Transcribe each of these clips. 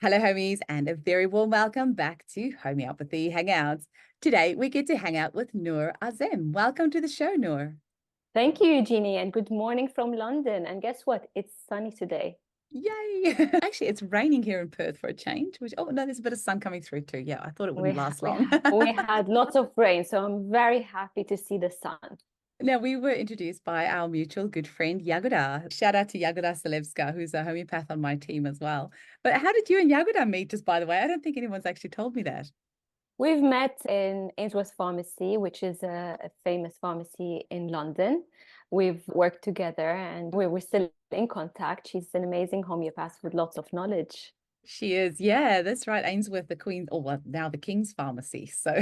Hello, homies, and a very warm welcome back to Homeopathy Hangouts. Today, we get to hang out with Nour Azem. Welcome to the show, Nour. Thank you, Eugenie, and good morning from London. And guess what? It's sunny today. Yay! Actually, it's raining here in Perth for a change, which, oh no, there's a bit of sun coming through too. Yeah, I thought it We, wouldn't ha last we, long. ha we had lots of rain, so I'm very happy to see the sun. Now, we were introduced by our mutual good friend, Jagoda. Shout out to Jagoda Selevska, who's a homeopath on my team as well. But how did you and Jagoda meet, just by the way? I don't think anyone's actually told me that. We've met in Ainsworth Pharmacy, which is a famous pharmacy in London. We've worked together and we're still in contact. She's an amazing homeopath with lots of knowledge. She is. Yeah, that's right. Ainsworth, the Queen, or well, now the King's Pharmacy. So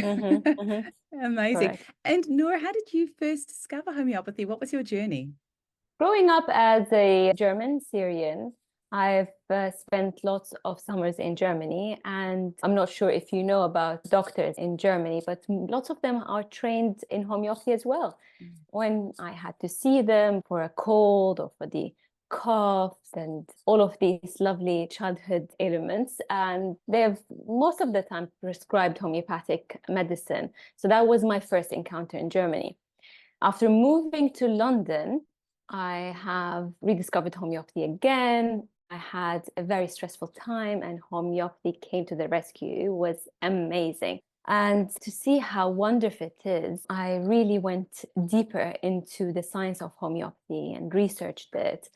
amazing. Correct. And Nour, how did you first discover homeopathy? What was your journey? Growing up as a German Syrian, I've spent lots of summers in Germany, and I'm not sure if you know about doctors in Germany, but lots of them are trained in homeopathy as well. When I had to see them for a cold or for the coughs and all of these lovely childhood ailments, and they've most of the time prescribed homeopathic medicine. So that was my first encounter in Germany. After moving to London, I have rediscovered homeopathy again. I had a very stressful time, and homeopathy came to the rescue. It was amazing. And to see how wonderful it is, I really went deeper into the science of homeopathy and researched it.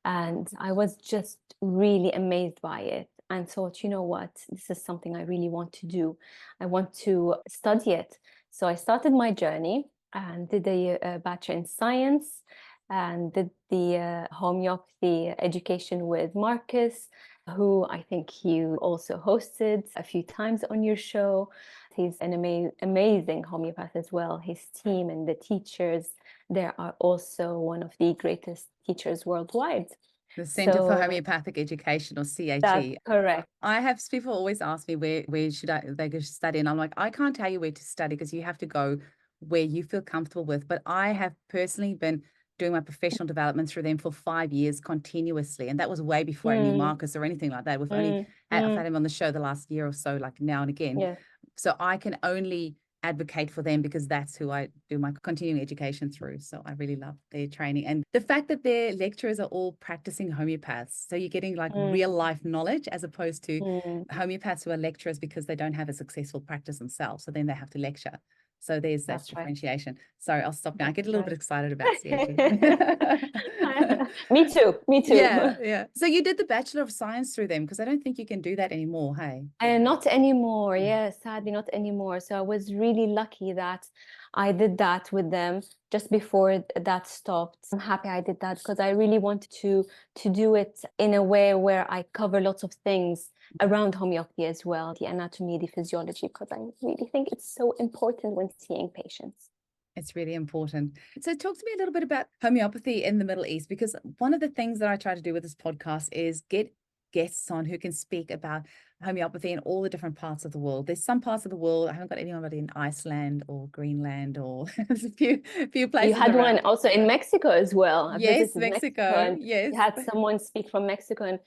And I was just really amazed by it and thought, you know what, this is something I really want to do. I want to study it. So I started my journey and did a bachelor in science and did the homeopathy education with Marcus, who I think you also hosted a few times on your show. He's an amazing homeopath as well. His team and the teachers, they are also one of the greatest teachers worldwide. The Center for So Homeopathic Education, or that's CHE. correct. I have people always ask me where should they go study, and I'm like, I can't tell you where to study because you have to go where you feel comfortable with. But I have personally been doing my professional development through them for 5 years continuously, and that was way before I knew Mm, Marcus or anything like that. mm, I've had mm, him on the show the last year or so, like now and again. yeah. So I can only advocate for them because that's who I do my continuing education through. So I really love their training and the fact that their lecturers are all practicing homeopaths. So you're getting like Mm, real life knowledge as opposed to mm, homeopaths who are lecturers because they don't have a successful practice themselves. So then they have to lecture. So there's that that's right. differentiation. Sorry, I'll stop now. I That's get a little bit right. excited about CHE. Me too. Me Yeah, too. yeah. So you did the Bachelor of Science through them because I don't think you can do that anymore, hey? Not anymore. Yeah, sadly, not anymore. So I was really lucky that I did that with them just before that stopped. I'm happy I did that because I really wanted to do it in a way where I cover lots of things around homeopathy as well, the anatomy, the physiology, because I really think it's so important when seeing patients. It's really important. So talk to me a little bit about homeopathy in the Middle East, because one of the things that I try to do with this podcast is get guests on who can speak about homeopathy in all the different parts of the world. There's some parts of the world, I haven't got anybody in Iceland or Greenland or there's a few You places had one around. also in Mexico as well. I Yes, visited Mexico Mexico. and Yes. you had someone speak from Mexico, and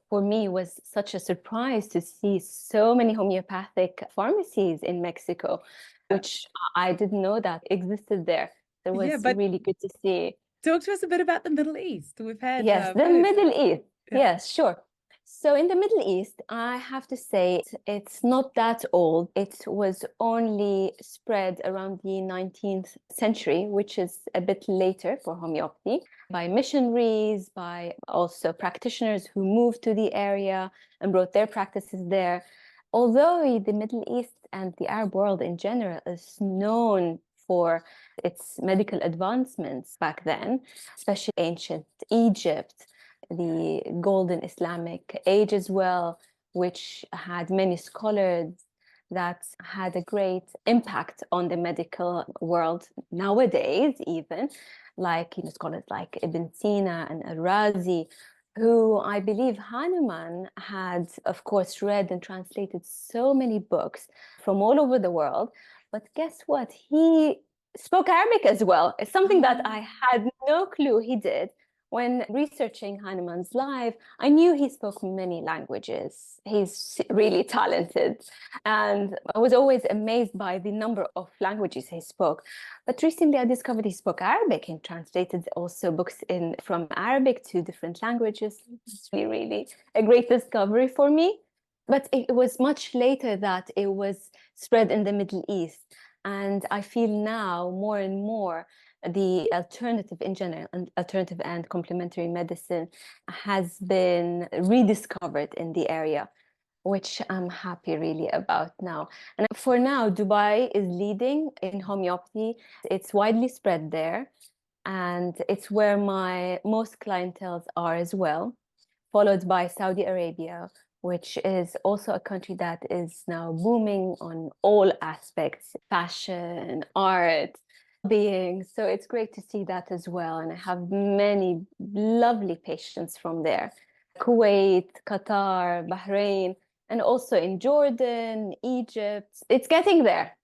for me was such a surprise to see so many homeopathic pharmacies in Mexico, which I didn't know that existed there. It Yeah, was but really good to see. talk to us a bit about the Middle East. We've had Yes, the food. Middle East. Yeah. Yes, sure. So in the Middle East, I have to say it's not that old. It was only spread around the 19th century, which is a bit later for homeopathy, by missionaries, by also practitioners who moved to the area and brought their practices there. Although the Middle East and the Arab world in general is known for its medical advancements back then, especially ancient Egypt, the golden Islamic age as well, which had many scholars that had a great impact on the medical world nowadays, even like scholars like Ibn Sina and Al-Razi, who I believe Hanuman had, of course, read and translated so many books from all over the world. But guess what? He spoke Arabic as well. It's something that I had no clue he did. When researching Hahnemann's life, I knew he spoke many languages. He's really talented. And I was always amazed by the number of languages he spoke. But recently I discovered he spoke Arabic and translated also books from Arabic to different languages. It's really a great discovery for me. But it was much later that it was spread in the Middle East. And I feel now more and more the alternative in general, and alternative and complementary medicine has been rediscovered in the area, which I'm happy really about now. And for now, Dubai is leading in homeopathy. It's widely spread there, and it's where my most clientels are as well, followed by Saudi Arabia, which is also a country that is now booming on all aspects, fashion, art, being. So it's great to see that as well. And I have many lovely patients from there. Kuwait, Qatar, Bahrain, and also in Jordan, Egypt. It's getting there.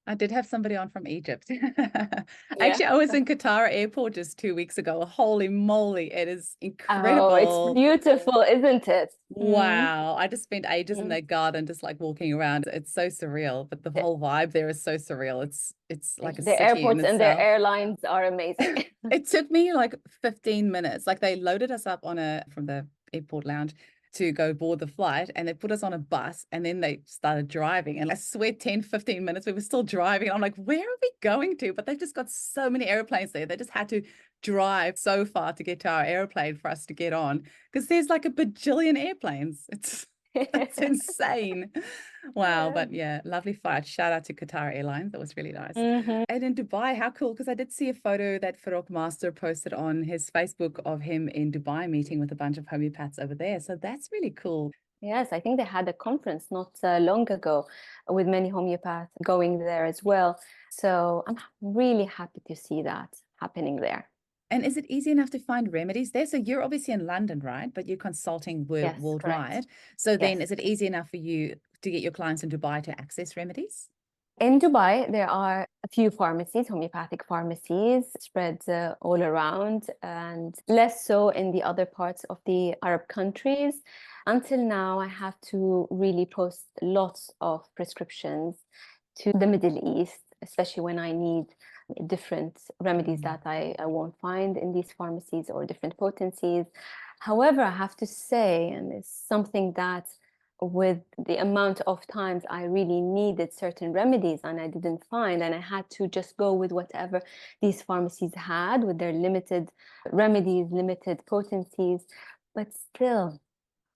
I did have somebody on from Egypt. Yeah. Actually, I was in Qatar airport just 2 weeks ago. Holy moly, it is Oh, it's incredible. beautiful, isn't it? Wow. I just spent ages in Mm. that garden, just like walking around. It's so surreal, but the whole vibe there is so surreal. It's like a The city in airports and their itself. airlines are amazing. It took me like 15 minutes. Like they loaded us up from the airport lounge to go board the flight, and they put us on a bus, and then they started driving. And I swear 10, 15 minutes, we were still driving. I'm like, where are we going to? But they've just got so many airplanes there. They just had to drive so far to get to our airplane for us to get on, because there's like a bajillion airplanes. It's insane. Wow. But yeah, lovely flight. Shout out to Qatar Airlines. That was really nice. Mhm. And in Dubai, how cool, because I did see a photo that Farokh Master posted on his Facebook of him in Dubai meeting with a bunch of homeopaths over there. So that's really cool. Yes, I think they had a conference not long ago with many homeopaths going there as well. So I'm really happy to see that happening there. And is it easy enough to find remedies there? So you're obviously in London, right? But you're consulting Yes, worldwide. correct. So Yes. then is it easy enough for you to get your clients in Dubai to access remedies? In Dubai, there are a few pharmacies, homeopathic pharmacies, spread all around, and less so in the other parts of the Arab countries. Until now, I have to really post lots of prescriptions to the Middle East, especially when I need different remedies that I won't find in these pharmacies or different potencies. However, I have to say, and it's something that with the amount of times I really needed certain remedies and I didn't find, and I had to just go with whatever these pharmacies had with their limited remedies, limited potencies. But still,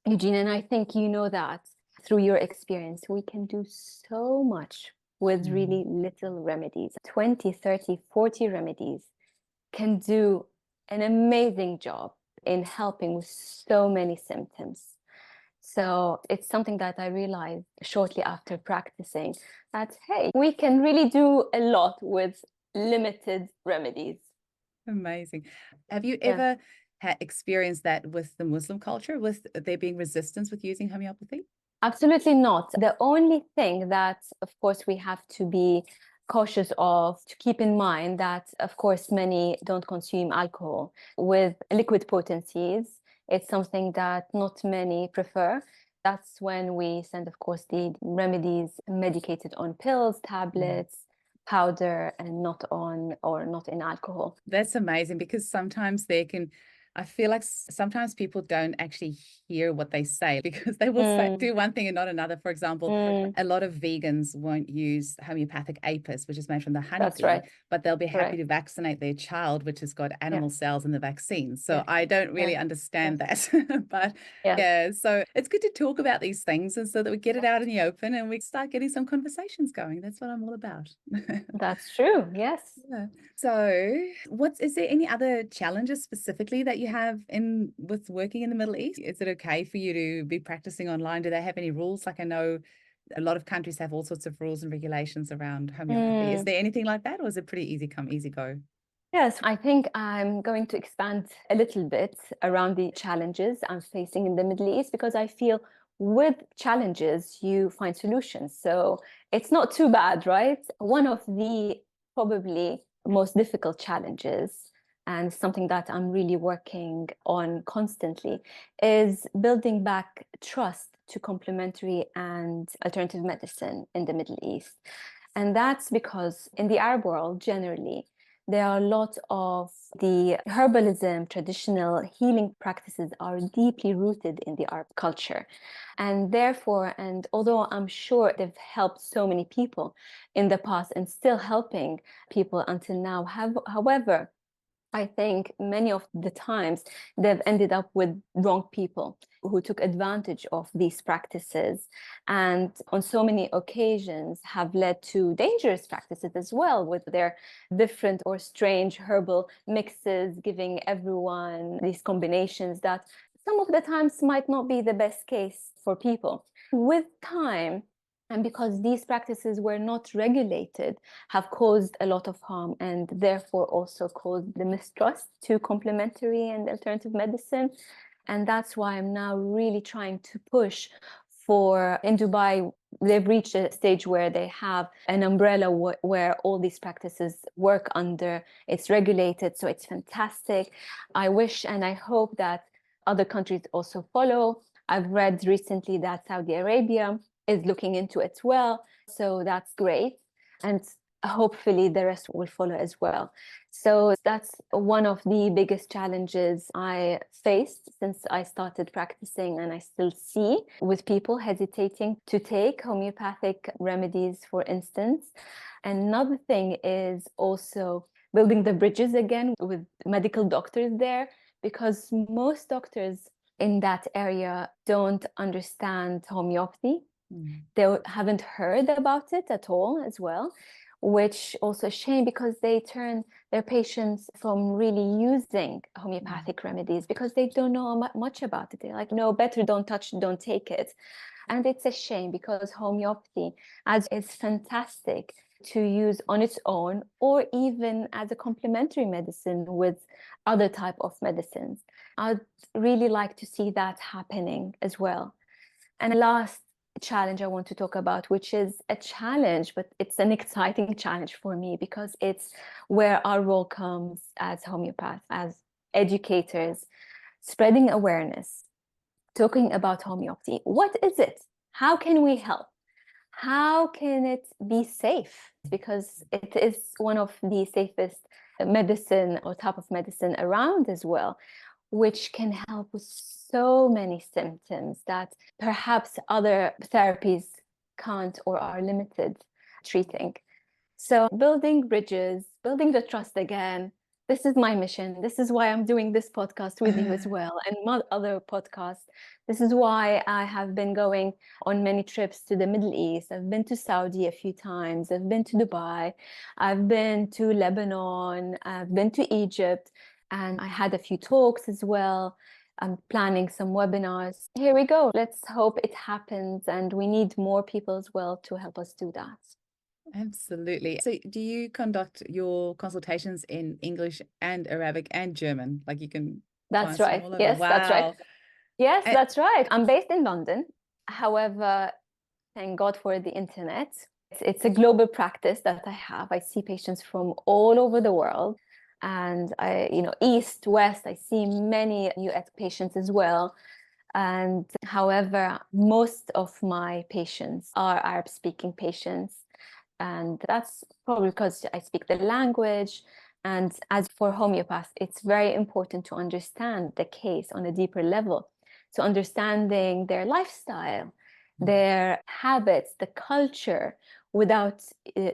Eugene, and I think you know that through your experience, we can do so much with really little remedies. 20, 30, 40 remedies can do an amazing job in helping with so many symptoms. So it's something that I realized shortly after practicing that, hey, we can really do a lot with limited remedies. Amazing. Have you Yeah. ever experienced that with the Muslim culture, with there being resistance with using homeopathy? Absolutely not. The only thing that, of course, we have to be cautious of, to keep in mind that, of course, many don't consume alcohol. With liquid potencies, it's something that not many prefer. That's when we send, of course, the remedies medicated on pills, tablets, powder, and not in alcohol. That's amazing, because sometimes I feel like sometimes people don't actually hear what they say, because they will say, do one thing and not another. For example, a lot of vegans won't use homeopathic apis, which is made from the That's honeybee, right. but they'll be happy Correct. to vaccinate their child, which has got animal cells in the vaccine. So Yes. I don't really Yes. understand that. But Yes. yeah, so it's good to talk about these things, and so that we get it out in the open and we start getting some conversations going. That's what I'm all about. That's true. Yes. Yeah. So, is there any other challenges specifically that you have with working in the Middle East? Is it okay for you to be practicing online? Do they have any rules? Like, I know a lot of countries have all sorts of rules and regulations around homeopathy. Is there anything like that, or is it pretty easy come, easy go? Yes, I think I'm going to expand a little bit around the challenges I'm facing in the Middle East, because I feel with challenges, you find solutions. So it's not too bad, right? One of the probably most difficult challenges and something that I'm really working on constantly, is building back trust to complementary and alternative medicine in the Middle East. And that's because in the Arab world, generally, there are a lot of the herbalism, traditional healing practices are deeply rooted in the Arab culture. And therefore, and although I'm sure they've helped so many people in the past and still helping people until now, however, I think many of the times they've ended up with wrong people who took advantage of these practices, and on so many occasions have led to dangerous practices as well, with their different or strange herbal mixes, giving everyone these combinations that some of the times might not be the best case for people. With time, and because these practices were not regulated, have caused a lot of harm, and therefore also caused the mistrust to complementary and alternative medicine. And that's why I'm now really trying to push for, in Dubai, they've reached a stage where they have an umbrella where all these practices work under. It's regulated, so it's fantastic. I wish and I hope that other countries also follow. I've read recently that Saudi Arabia is looking into it well, so that's great. And hopefully the rest will follow as well. So that's one of the biggest challenges I faced since I started practicing, and I still see with people hesitating to take homeopathic remedies, for instance. Another thing is also building the bridges again with medical doctors there, because most doctors in that area don't understand homeopathy. They haven't heard about it at all as well, which also a shame, because they turn their patients from really using homeopathic remedies because they don't know much about it. They're like, no, better don't touch, don't take it. And it's a shame, because homeopathy as is fantastic to use on its own, or even as a complementary medicine with other type of medicines. I'd really like to see that happening as well. And last challenge I want to talk about, which is a challenge, but it's an exciting challenge for me, because it's where our role comes as homeopaths, as educators, spreading awareness, talking about homeopathy. What is it? How can we help? How can it be safe? Because it is one of the safest medicine or type of medicine around as well, which can help with so many symptoms that perhaps other therapies can't or are limited treating. So building bridges, building the trust again. This is my mission. This is why I'm doing this podcast with you as well, and other podcasts. This is why I have been going on many trips to the Middle East. I've been to Saudi a few times. I've been to Dubai. I've been to Lebanon. I've been to Egypt. And I had a few talks as well. I'm planning some webinars. Here we go. Let's hope it happens. And we need more people as well to help us do that. Absolutely. So do you conduct your consultations in English and Arabic and German? Like you can That's clients from right. all over. Yes, that's right. Wow. Yes, And, that's right. I'm based in London. However, thank God for the internet. It's a global practice that I have. I see patients from all over the world. And east, west, I see many US patients as well. And however, most of my patients are Arab speaking patients. And that's probably because I speak the language. And as for homeopaths, it's very important to understand the case on a deeper level. So understanding their lifestyle, their habits, the culture, without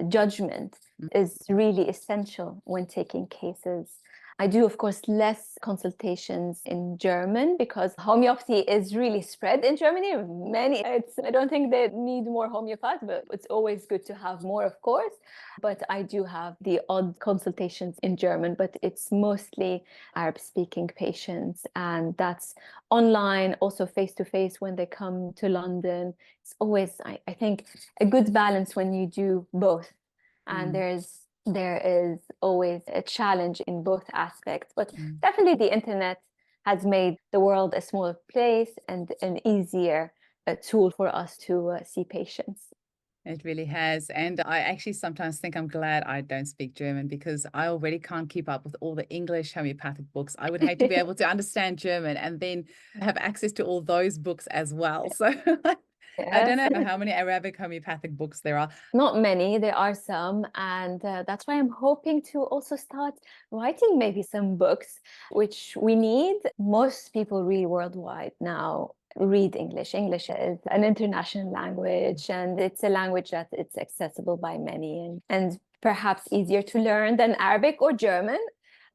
judgment is really essential when taking cases. I do, of course, less consultations in German because homeopathy is really spread in Germany. I don't think they need more homeopaths, but it's always good to have more, of course. But I do have the odd consultations in German, but it's mostly Arab-speaking patients. And that's online, also face-to-face when they come to London. It's always, I think, a good balance when you do both. And there is always a challenge in both aspects, but definitely the internet has made the world a smaller place and an easier tool for us to see patients. It really has. And I actually sometimes think I'm glad I don't speak German because I already can't keep up with all the English homeopathic books. I would hate to be able to understand German and then have access to all those books as well. So I don't Yes. know how many Arabic homeopathic books there are. Not many, there are some, and that's why I'm hoping to also start writing maybe some books, which we need. Most people really worldwide now read English. English is an international language, and it's a language that it's accessible by many and perhaps easier to learn than Arabic or German.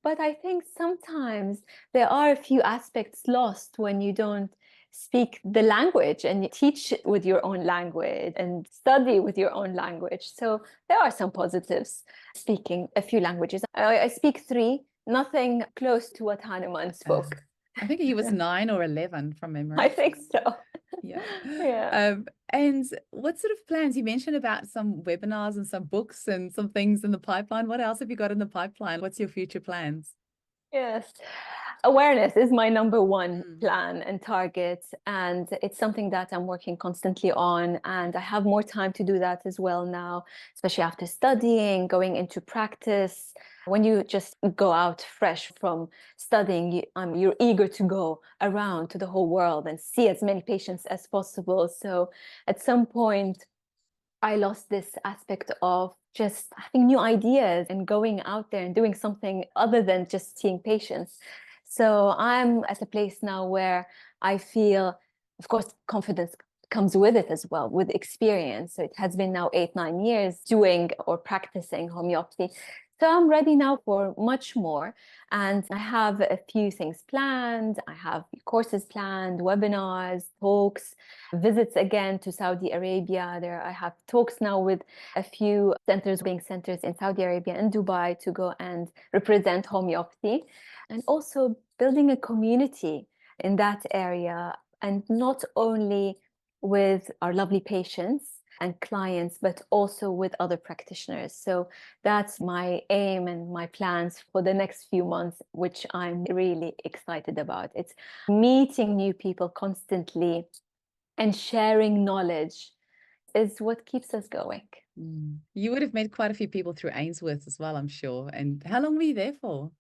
But I think sometimes there are a few aspects lost when you don't speak the language and you teach with your own language and study with your own language. So there are some positives speaking a few languages. I speak three, nothing close to what Hahnemann spoke. I think he was 9 or 11 from memory. I think so. Yeah. Yeah. And what sort of plans? You mentioned about some webinars and some books and some things in the pipeline. What else have you got in the pipeline? What's your future plans? Yes. Awareness is my number one Mm. plan and target, and it's something that I'm working constantly on. And I have more time to do that as well now, especially after studying, going into practice. When you just go out fresh from studying, you're eager to go around to the whole world and see as many patients as possible. So at some point, I lost this aspect of just having new ideas and going out there and doing something other than just seeing patients. So I'm at a place now where I feel, of course, confidence comes with it as well, with experience. So it has been now 8, 9 years doing or practicing homeopathy. So I'm ready now for much more. And I have a few things planned. I have courses planned, webinars, talks, visits again to Saudi Arabia. There I have talks now with a few centers, being centers in Saudi Arabia and Dubai to go and represent homeopathy. And also building a community in that area, and not only with our lovely patients and clients, but also with other practitioners. So that's my aim and my plans for the next few months, which I'm really excited about. It's meeting new people constantly and sharing knowledge is what keeps us going. You would have met quite a few people through Ainsworth as well, I'm sure. And how long were you there for?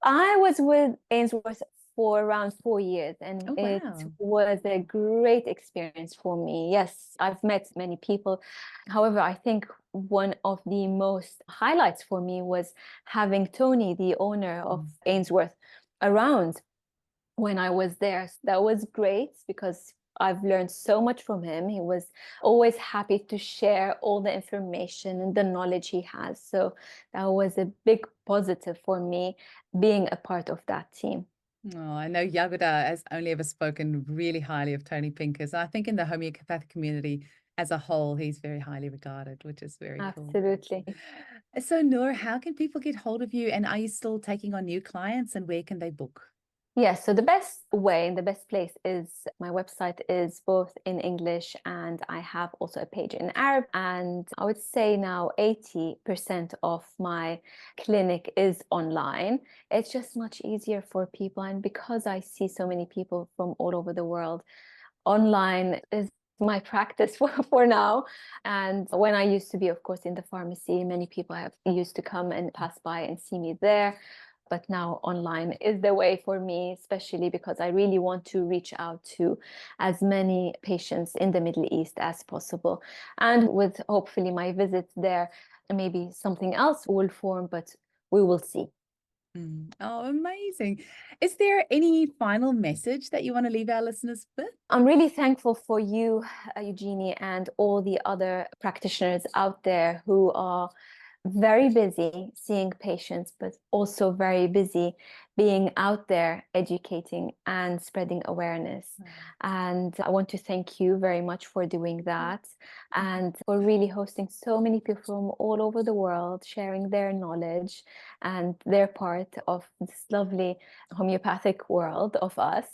I was with Ainsworth for around 4 years, and Oh, it wow. was a great experience for me. Yes, I've met many people. However, I think one of the most highlights for me was having Tony, the owner of Ainsworth, around when I was there. That was great because I've learned so much from him. He was always happy to share all the information and the knowledge he has. So that was a big positive for me being a part of that team. Oh, I know Yagoda has only ever spoken really highly of Tony Pincus. I think in the homeopathic community as a whole, he's very highly regarded, which is very cool. Absolutely. So, Nour, how can people get hold of you? And are you still taking on new clients and where can they book? Yes, so the best way and the best place is my website is both in English, and I have also a page in Arab. And I would say now 80% of my clinic is online. It's just much easier for people. And because I see so many people from all over the world, online is my practice for now. And when I used to be, of course, in the pharmacy, many people have used to come and pass by and see me there. But now online is the way for me, especially because I really want to reach out to as many patients in the Middle East as possible. And with hopefully my visits there, maybe something else will form, but we will see. Oh, amazing. Is there any final message that you want to leave our listeners with? I'm really thankful for you, Eugenie, and all the other practitioners out there who are very busy seeing patients, but also very busy being out there educating and spreading awareness. And I want to thank you very much for doing that and for really hosting so many people from all over the world, sharing their knowledge and their part of this lovely homeopathic world of us.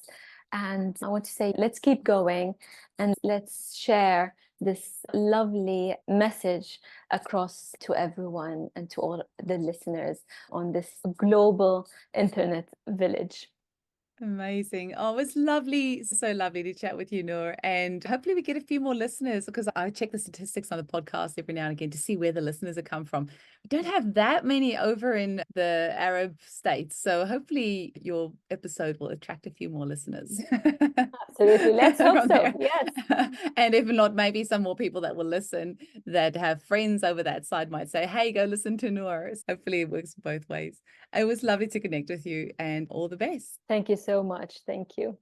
And I want to say, let's keep going and let's share this lovely message across to everyone and to all the listeners on this global internet village. Amazing. Oh, it was lovely, so lovely to chat with you, Nour. And hopefully we get a few more listeners, because I check the statistics on the podcast every now and again to see where the listeners have come from. We don't have that many over in the Arab states. So hopefully your episode will attract a few more listeners. Absolutely. Let's hope From so. there. Yes. And if not, maybe some more people that will listen that have friends over that side might say, hey, go listen to Nour. Hopefully it works both ways. It was lovely to connect with you, and all the best. Thank you so much. Thank you.